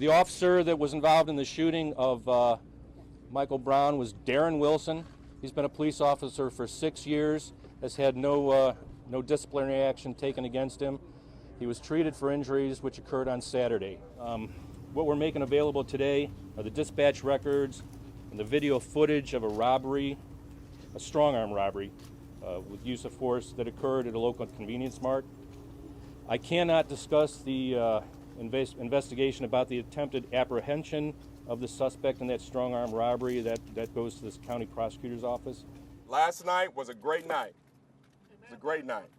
The officer that was involved in the shooting of Michael Brown was Darren Wilson. He's been a police officer for 6 years, has had no disciplinary action taken against him. He was treated for injuries which occurred on Saturday. What we're making available today are the dispatch records and the video footage of a robbery, a strong-arm robbery with use of force that occurred at a local convenience mart. I cannot discuss the investigation about the attempted apprehension of the suspect in that strong-arm robbery. That goes to the county prosecutor's office. Last night was a great night. It was a great night.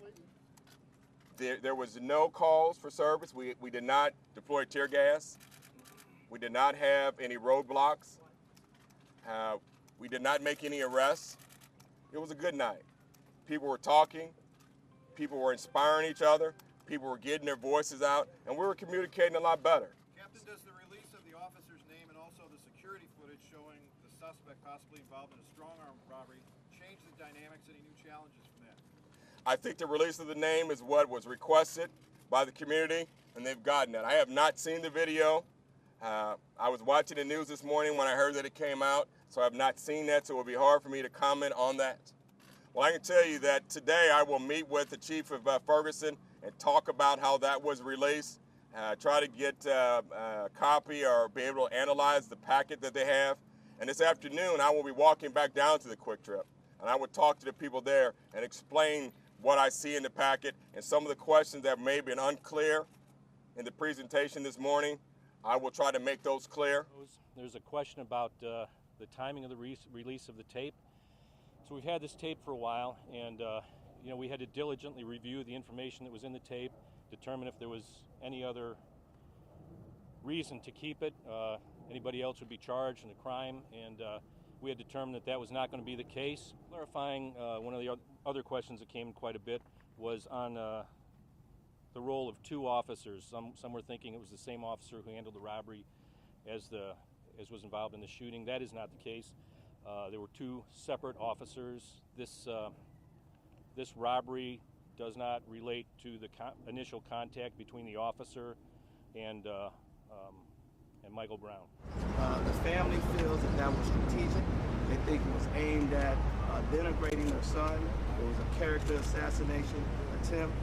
There was no calls for service. We did not deploy tear gas. We did not have any roadblocks. We did not make any arrests. It was a good night. People were talking. People were inspiring each other. People were getting their voices out, and we were communicating a lot better. Captain, does the release of the officer's name and also the security footage showing the suspect possibly involved in a strong-arm robbery change the dynamics? Any new challenges from that? I think the release of the name is what was requested by the community, and they've gotten that. I have not seen the video. I was watching the news this morning when I heard that it came out, so I have not seen that, so it will be hard for me to comment on that. Well, I can tell you that today I will meet with the chief of Ferguson and talk about how that was released, try to get a copy or be able to analyze the packet that they have. And this afternoon, I will be walking back down to the Quick Trip, and I will talk to the people there and explain what I see in the packet and some of the questions that may have been unclear in the presentation this morning. I will try to make those clear. There's a question about the timing of the release of the tape. So we've had this tape for a while, and we had to diligently review the information that was in the tape, determine if there was any other reason to keep it. Anybody else would be charged in a crime, and we had determined that that was not going to be the case. Clarifying one of the other questions that came quite a bit was on the role of two officers. Some were thinking it was the same officer who handled the robbery as was involved in the shooting. That is not the case. There were two separate officers. This robbery does not relate to the initial contact between the officer and Michael Brown. The family feels that was strategic. They think it was aimed at denigrating their son. It was a character assassination attempt.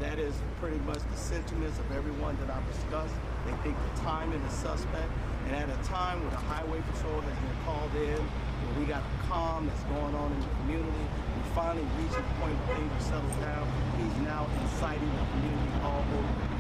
That is pretty much the sentiments of everyone that I've discussed. They think the timing is suspect. And at a time when the highway patrol has been called in, where we got a calm that's going on in the community, we finally reached a point where things are settled down. He's now inciting the community all over.